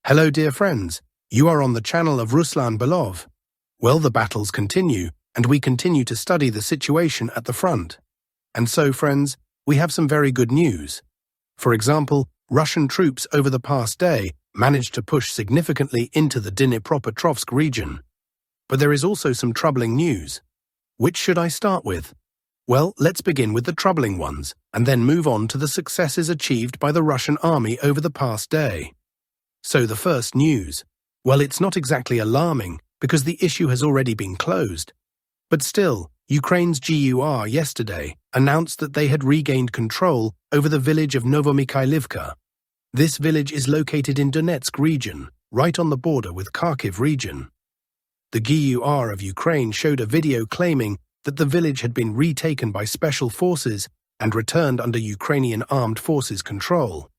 Hello dear friends, you are on the channel of Ruslan Belov. Well, the battles continue, and we continue to study the situation at the front. And so, friends, we have some very good news. For example, Russian troops over the past day managed to push significantly into the Dnipro region. But there is also some troubling news. Which should I start with? Well, let's begin with the troubling ones, and then move on to the successes achieved by the Russian army over the past day. So the first news. Well, it's not exactly alarming, because the issue has already been closed. But still, Ukraine's GUR yesterday announced that they had regained control over the village of Novomykhailivka. This village is located in Donetsk region, right on the border with Kharkiv region. The GUR of Ukraine showed a video claiming that the village had been retaken by special forces and returned under Ukrainian armed forces control.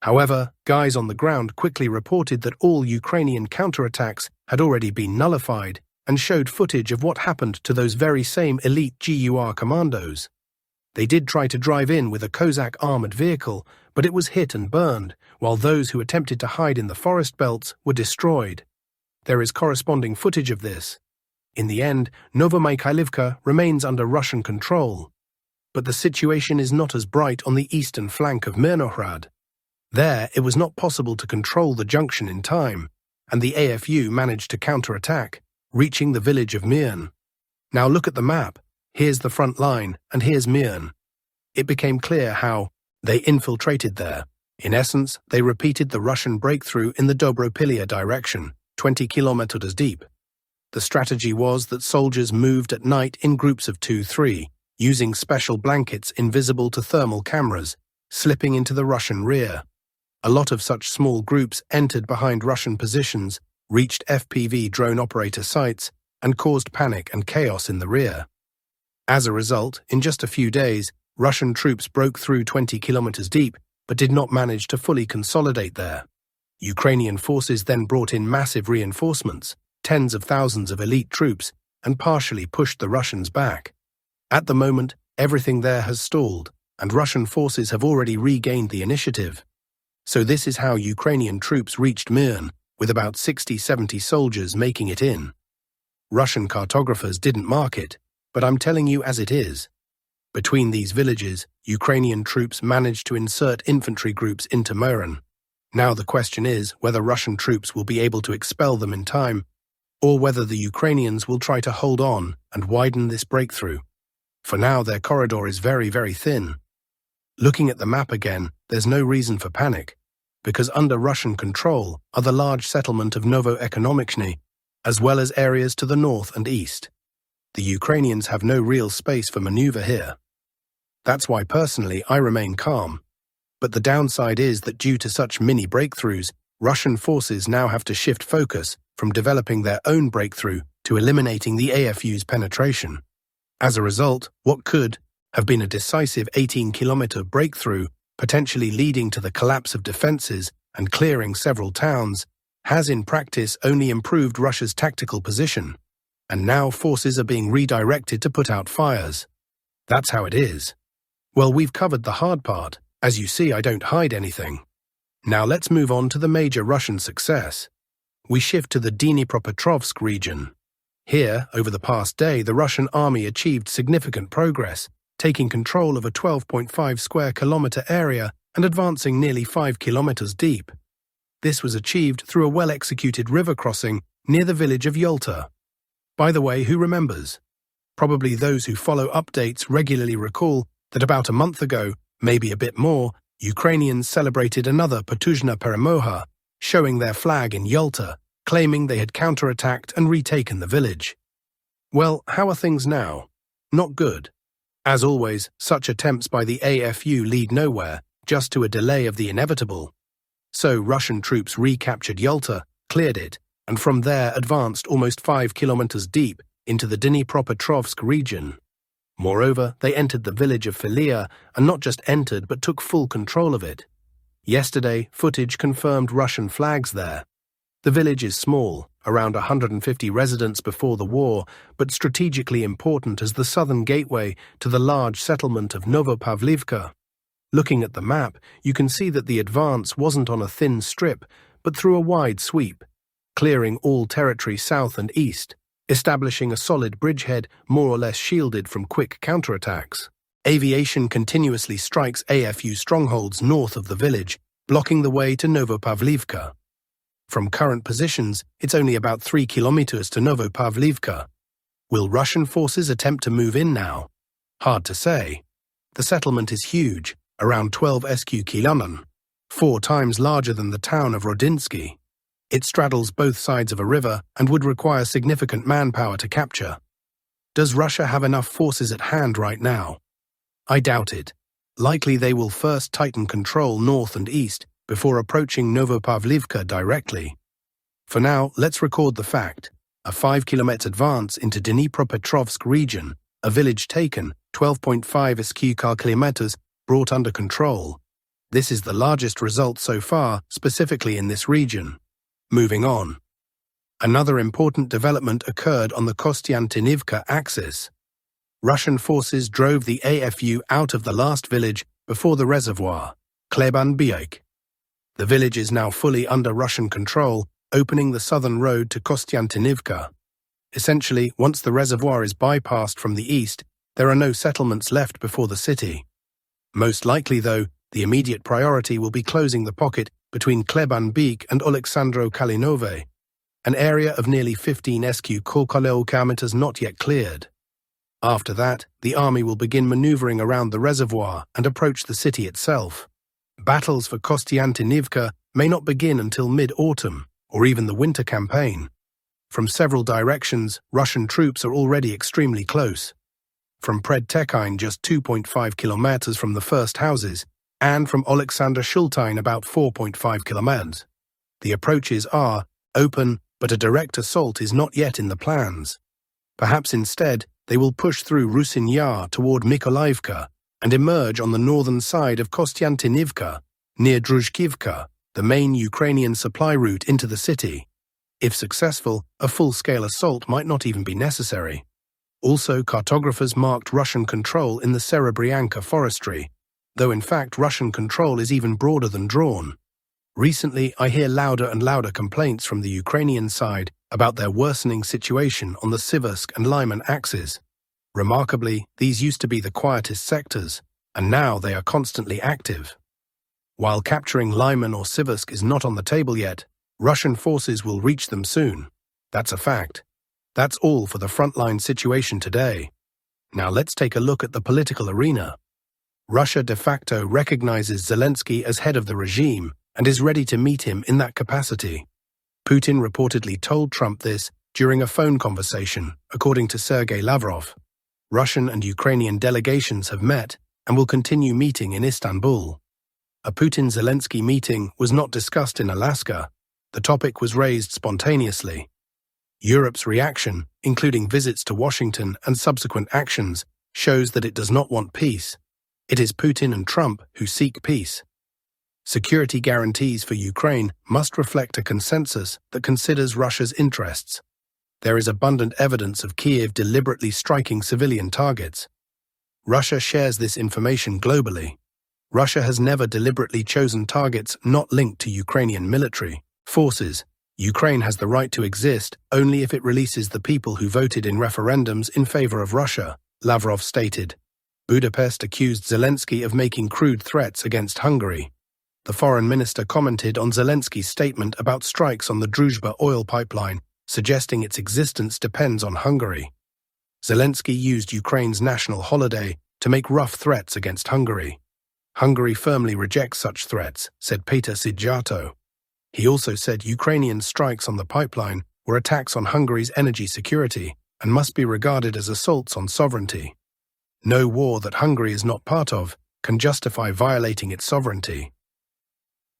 However, guys on the ground quickly reported that all Ukrainian counterattacks had already been nullified and showed footage of what happened to those very same elite GUR commandos. They did try to drive in with a Cossack armored vehicle, but it was hit and burned, while those who attempted to hide in the forest belts were destroyed. There is corresponding footage of this. In the end, Novomykhailivka remains under Russian control. But the situation is not as bright on the eastern flank of Mirnohrad. There, it was not possible to control the junction in time, and the AFU managed to counterattack, reaching the village of Mirn. Now look at the map. Here's the front line, and here's Mirn. It became clear how they infiltrated there. In essence, they repeated the Russian breakthrough in the Dobropilia direction, 20 kilometers deep. The strategy was that soldiers moved at night in groups of 2-3, using special blankets invisible to thermal cameras, slipping into the Russian rear. A lot of such small groups entered behind Russian positions, reached FPV drone operator sites, and caused panic and chaos in the rear. As a result, in just a few days, Russian troops broke through 20 kilometers deep, but did not manage to fully consolidate there. Ukrainian forces then brought in massive reinforcements, tens of thousands of elite troops, and partially pushed the Russians back. At the moment, everything there has stalled, and Russian forces have already regained the initiative. So this is how Ukrainian troops reached Mirn, with about 60-70 soldiers making it in. Russian cartographers didn't mark it, but I'm telling you as it is. Between these villages, Ukrainian troops managed to insert infantry groups into Mirn. Now the question is whether Russian troops will be able to expel them in time, or whether the Ukrainians will try to hold on and widen this breakthrough. For now, their corridor is very, very thin. Looking at the map again, there's no reason for panic, because under Russian control are the large settlement of Novoekonomichny, as well as areas to the north and east. The Ukrainians have no real space for maneuver here. That's why personally I remain calm. But the downside is that due to such mini breakthroughs, Russian forces now have to shift focus from developing their own breakthrough to eliminating the AFU's penetration. As a result, what could have been a decisive 18-kilometer breakthrough, potentially leading to the collapse of defenses and clearing several towns, has in practice only improved Russia's tactical position, and now forces are being redirected to put out fires. That's how it is. Well, we've covered the hard part. As you see, I don't hide anything. Now let's move on to the major Russian success. We shift to the Dnipro region. Here, over the past day, the Russian army achieved significant progress, taking control of a 12.5 square kilometer area and advancing nearly 5 kilometers deep. This was achieved through a well-executed river crossing near the village of Yalta. By the way, who remembers? Probably those who follow updates regularly recall that about a month ago, maybe a bit more, Ukrainians celebrated another Potuzhna Peremoha, showing their flag in Yalta, claiming they had counterattacked and retaken the village. Well, how are things now? Not good. As always, such attempts by the AFU lead nowhere, just to a delay of the inevitable. So Russian troops recaptured Yalta, cleared it, and from there advanced almost 5 kilometers deep into the Dnipropetrovsk region. Moreover, they entered the village of Filia, and not just entered but took full control of it. Yesterday, footage confirmed Russian flags there. The village is small, around 150 residents before the war, but strategically important as the southern gateway to the large settlement of Novopavlivka. Looking at the map, you can see that the advance wasn't on a thin strip, but through a wide sweep, clearing all territory south and east, establishing a solid bridgehead more or less shielded from quick counterattacks. Aviation continuously strikes AFU strongholds north of the village, blocking the way to Novopavlivka. From current positions, it's only about 3 kilometers to Novopavlivka. Will Russian forces attempt to move in now? Hard to say. The settlement is huge, around 12 km, 4 times larger than the town of Rodinsky. It straddles both sides of a river and would require significant manpower to capture. Does Russia have enough forces at hand right now? I doubt it. Likely they will first tighten control north and east before approaching Novopavlivka directly. For now, let's record the fact. A 5-kilometer advance into Dnipropetrovsk region, a village taken, 12.5 km brought under control. This is the largest result so far, specifically in this region. Moving on. Another important development occurred on the Konstantinovka axis. Russian forces drove the AFU out of the last village before the reservoir, Kleban-Biak. The village is now fully under Russian control, opening the southern road to Konstantinovka. Essentially, once the reservoir is bypassed from the east, there are no settlements left before the city. Most likely, though, the immediate priority will be closing the pocket between Kleban-Biak and Oleksandro-Kalinove, an area of nearly 15 km not yet cleared. After that, the army will begin maneuvering around the reservoir and approach the city itself. Battles for Konstantinovka may not begin until mid-autumn, or even the winter campaign. From several directions, Russian troops are already extremely close. From Predtekine, just 2.5 kilometers from the first houses, and from Alexander Shultine, about 4.5 kilometers. The approaches are open, but a direct assault is not yet in the plans. Perhaps instead, they will push through Rusin Yar toward Mykolaiivka and emerge on the northern side of Konstantinovka, near Druzhkivka, the main Ukrainian supply route into the city. If successful, a full-scale assault might not even be necessary. Also, cartographers marked Russian control in the Serebryanka forestry, though in fact Russian control is even broader than drawn. Recently, I hear louder and louder complaints from the Ukrainian side about their worsening situation on the Siversk and Lyman axes. Remarkably, these used to be the quietest sectors, and now they are constantly active. While capturing Lyman or Siversk is not on the table yet, Russian forces will reach them soon. That's a fact. That's all for the frontline situation today. Now let's take a look at the political arena. Russia de facto recognizes Zelensky as head of the regime and is ready to meet him in that capacity. Putin reportedly told Trump this during a phone conversation, according to Sergei Lavrov. Russian and Ukrainian delegations have met and will continue meeting in Istanbul. A Putin-Zelensky meeting was not discussed in Alaska. The topic was raised spontaneously. Europe's reaction, including visits to Washington and subsequent actions, shows that it does not want peace. It is Putin and Trump who seek peace. Security guarantees for Ukraine must reflect a consensus that considers Russia's interests. There is abundant evidence of Kiev deliberately striking civilian targets. Russia shares this information globally. Russia has never deliberately chosen targets not linked to Ukrainian military forces. Ukraine has the right to exist only if it releases the people who voted in referendums in favor of Russia, Lavrov stated. Budapest accused Zelensky of making crude threats against Hungary. The foreign minister commented on Zelensky's statement about strikes on the Druzhba oil pipeline, suggesting its existence depends on Hungary. Zelensky used Ukraine's national holiday to make rough threats against Hungary. Hungary firmly rejects such threats, said Peter Szijjártó. He also said Ukrainian strikes on the pipeline were attacks on Hungary's energy security and must be regarded as assaults on sovereignty. No war that Hungary is not part of can justify violating its sovereignty.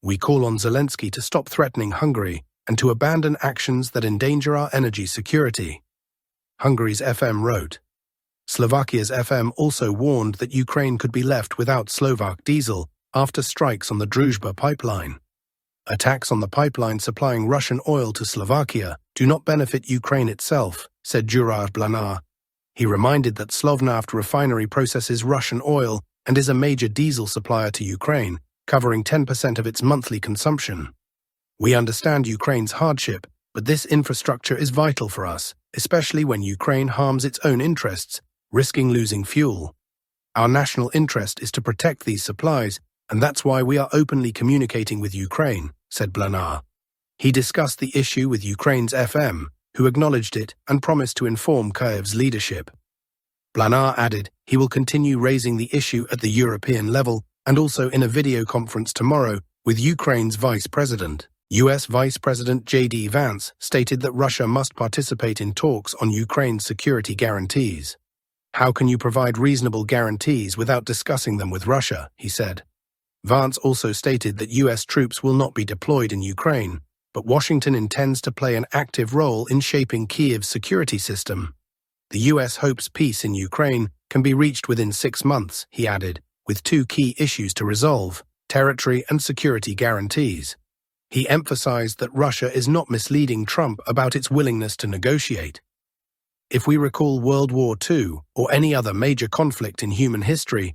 We call on Zelensky to stop threatening Hungary and to abandon actions that endanger our energy security. Hungary's FM wrote. Slovakia's FM also warned that Ukraine could be left without Slovak diesel after strikes on the Druzhba pipeline. Attacks on the pipeline supplying Russian oil to Slovakia do not benefit Ukraine itself, said Juraj Blanar. He reminded that Slovnaft refinery processes Russian oil and is a major diesel supplier to Ukraine, covering 10% of its monthly consumption. We understand Ukraine's hardship, but this infrastructure is vital for us, especially when Ukraine harms its own interests, risking losing fuel. Our national interest is to protect these supplies, and that's why we are openly communicating with Ukraine, said Blanar. He discussed the issue with Ukraine's FM, who acknowledged it and promised to inform Kyiv's leadership. Blanar added he will continue raising the issue at the European level and also in a video conference tomorrow with Ukraine's Vice President. US Vice President J.D. Vance stated that Russia must participate in talks on Ukraine's security guarantees. How can you provide reasonable guarantees without discussing them with Russia, he said. Vance also stated that US troops will not be deployed in Ukraine, but Washington intends to play an active role in shaping Kyiv's security system. The US hopes peace in Ukraine can be reached within 6 months, he added, with 2 key issues to resolve: territory and security guarantees. He emphasized that Russia is not misleading Trump about its willingness to negotiate. If we recall World War II or any other major conflict in human history,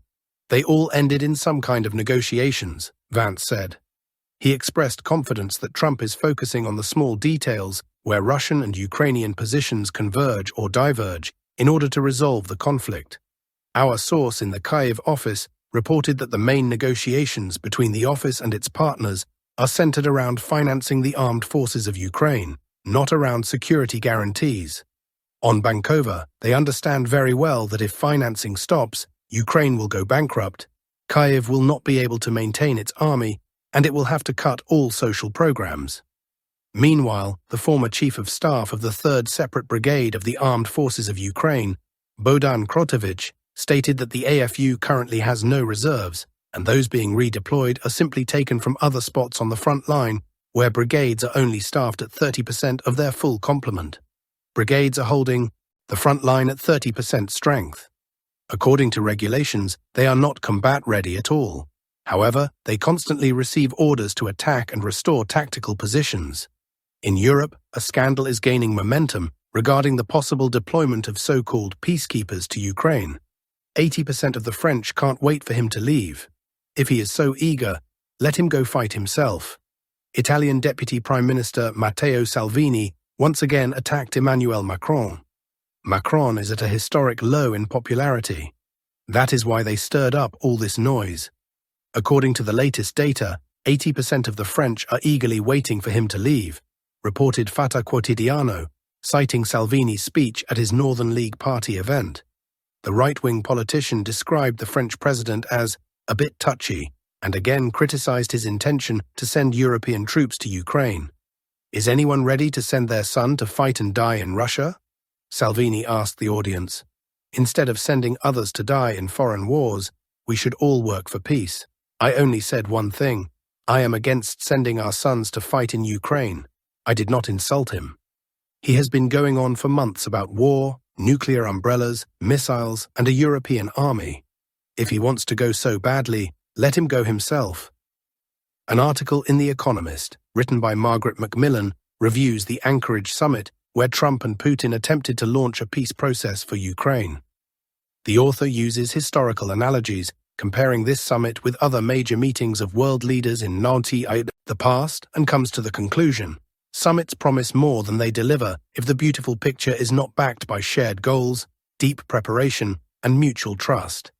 they all ended in some kind of negotiations, Vance said. He expressed confidence that Trump is focusing on the small details where Russian and Ukrainian positions converge or diverge in order to resolve the conflict. Our source in the Kyiv office reported that the main negotiations between the office and its partners are centered around financing the armed forces of Ukraine, not around security guarantees. On Bankova, they understand very well that if financing stops, Ukraine will go bankrupt, Kyiv will not be able to maintain its army, and it will have to cut all social programs. Meanwhile, the former chief of staff of the 3rd Separate Brigade of the Armed Forces of Ukraine, Bohdan Krotevich, stated that the AFU currently has no reserves, and those being redeployed are simply taken from other spots on the front line where brigades are only staffed at 30% of their full complement. Brigades are holding the front line at 30% strength. According to regulations, they are not combat-ready at all. However, they constantly receive orders to attack and restore tactical positions. In Europe, a scandal is gaining momentum regarding the possible deployment of so-called peacekeepers to Ukraine. 80% of the French can't wait for him to leave. If he is so eager, let him go fight himself. Italian Deputy Prime Minister Matteo Salvini once again attacked Emmanuel Macron. Macron is at a historic low in popularity. That is why they stirred up all this noise. According to the latest data, 80% of the French are eagerly waiting for him to leave, reported Fatah Quotidiano, citing Salvini's speech at his Northern League Party event. The right-wing politician described the French president as a bit touchy and again criticized his intention to send European troops to Ukraine. Is anyone ready to send their son to fight and die in Russia? Salvini asked the audience. Instead of sending others to die in foreign wars, we should all work for peace. I only said one thing. I am against sending our sons to fight in Ukraine. I did not insult him. He has been going on for months about war, nuclear umbrellas, missiles, and a European army. If he wants to go so badly, let him go himself. An article in The Economist, written by Margaret Macmillan, reviews the Anchorage summit where Trump and Putin attempted to launch a peace process for Ukraine. The author uses historical analogies, comparing this summit with other major meetings of world leaders in the past, and comes to the conclusion: summits promise more than they deliver if the beautiful picture is not backed by shared goals, deep preparation, and mutual trust.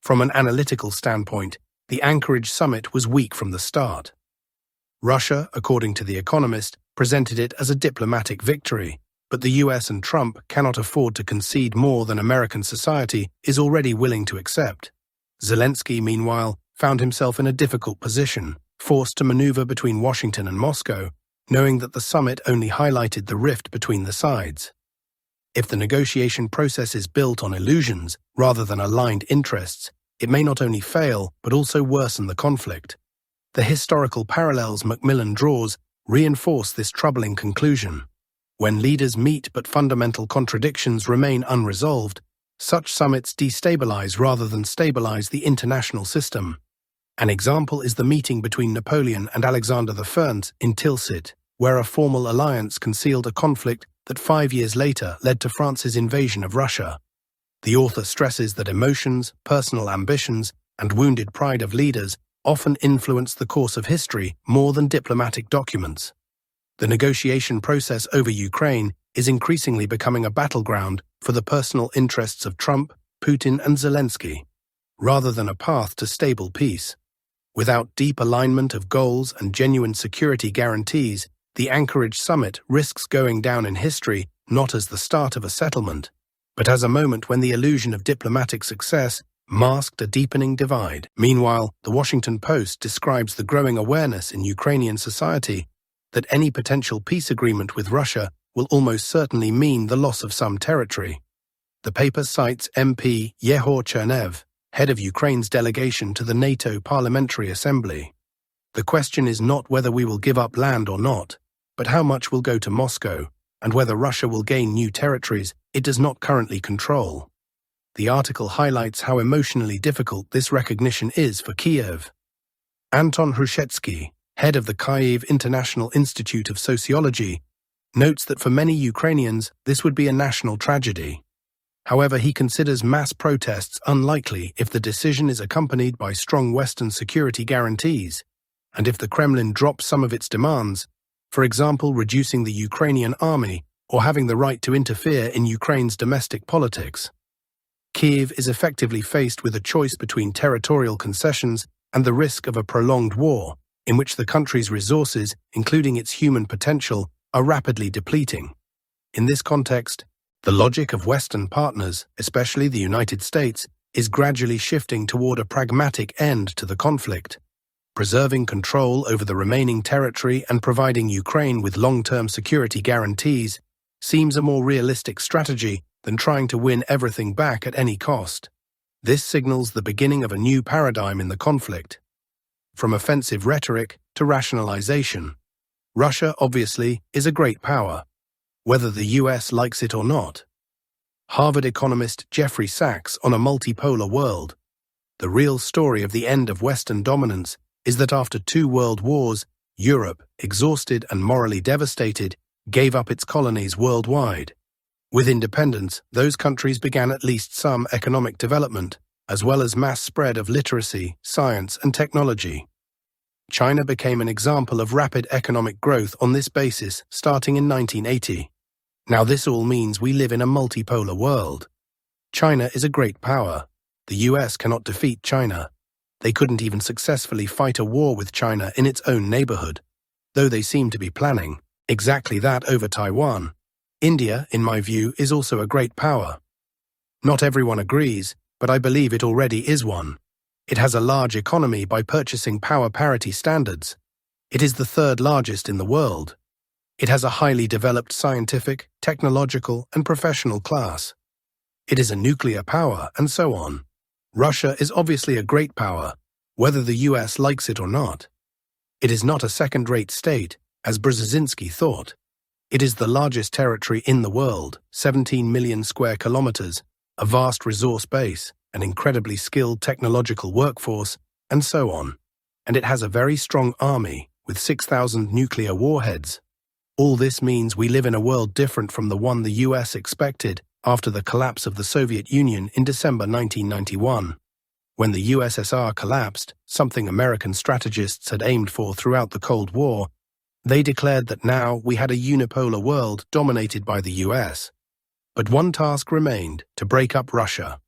From an analytical standpoint, the Anchorage summit was weak from the start. Russia, according to The Economist, presented it as a diplomatic victory, but the US and Trump cannot afford to concede more than American society is already willing to accept. Zelensky, meanwhile, found himself in a difficult position, forced to maneuver between Washington and Moscow, knowing that the summit only highlighted the rift between the sides. If the negotiation process is built on illusions rather than aligned interests, it may not only fail but also worsen the conflict. The historical parallels Macmillan draws reinforce this troubling conclusion. When leaders meet but fundamental contradictions remain unresolved, such summits destabilize rather than stabilize the international system. An example is the meeting between Napoleon and Alexander I in Tilsit, where a formal alliance concealed a conflict that 5 years later led to France's invasion of Russia. The author stresses that emotions, personal ambitions, and wounded pride of leaders often influence the course of history more than diplomatic documents. The negotiation process over Ukraine is increasingly becoming a battleground for the personal interests of Trump, Putin, and Zelensky, rather than a path to stable peace. Without deep alignment of goals and genuine security guarantees, the Anchorage summit risks going down in history not as the start of a settlement, but as a moment when the illusion of diplomatic success masked a deepening divide. Meanwhile, the Washington Post describes the growing awareness in Ukrainian society that any potential peace agreement with Russia will almost certainly mean the loss of some territory. The paper cites MP Yehor Chernev, head of Ukraine's delegation to the NATO Parliamentary Assembly. The question is not whether we will give up land or not, but how much will go to Moscow, and whether Russia will gain new territories it does not currently control. The article highlights how emotionally difficult this recognition is for Kyiv. Anton Hrushetsky, head of the Kyiv International Institute of Sociology, notes that for many Ukrainians this would be a national tragedy. However, he considers mass protests unlikely if the decision is accompanied by strong Western security guarantees, and if the Kremlin drops some of its demands, for example reducing the Ukrainian army or having the right to interfere in Ukraine's domestic politics. Kyiv is effectively faced with a choice between territorial concessions and the risk of a prolonged war, in which the country's resources, including its human potential, are rapidly depleting. In this context, the logic of Western partners, especially the United States, is gradually shifting toward a pragmatic end to the conflict. Preserving control over the remaining territory and providing Ukraine with long-term security guarantees seems a more realistic strategy than trying to win everything back at any cost. This signals the beginning of a new paradigm in the conflict. From offensive rhetoric to rationalization, Russia, obviously, is a great power, whether the US likes it or not. Harvard economist Jeffrey Sachs on A Multipolar World. The real story of the end of Western dominance is that after 2 world wars, Europe, exhausted and morally devastated, gave up its colonies worldwide. With independence, those countries began at least some economic development, as well as mass spread of literacy, science, and technology. China became an example of rapid economic growth on this basis starting in 1980. Now this all means we live in a multipolar world. China is a great power. The US cannot defeat China. They couldn't even successfully fight a war with China in its own neighborhood, though they seem to be planning exactly that over Taiwan. India, in my view, is also a great power. Not everyone agrees, but I believe it already is one. It has a large economy by purchasing power parity standards. It is the 3rd largest in the world. It has a highly developed scientific, technological, and professional class. It is a nuclear power, and so on. Russia is obviously a great power, whether the US likes it or not. It is not a second-rate state, as Brzezinski thought. It is the largest territory in the world, 17 million square kilometers, a vast resource base, an incredibly skilled technological workforce, and so on. And it has a very strong army, with 6,000 nuclear warheads. All this means we live in a world different from the one the US expected after the collapse of the Soviet Union in December 1991. When the USSR collapsed, something American strategists had aimed for throughout the Cold War, they declared that now we had a unipolar world dominated by the US. But one task remained: to break up Russia.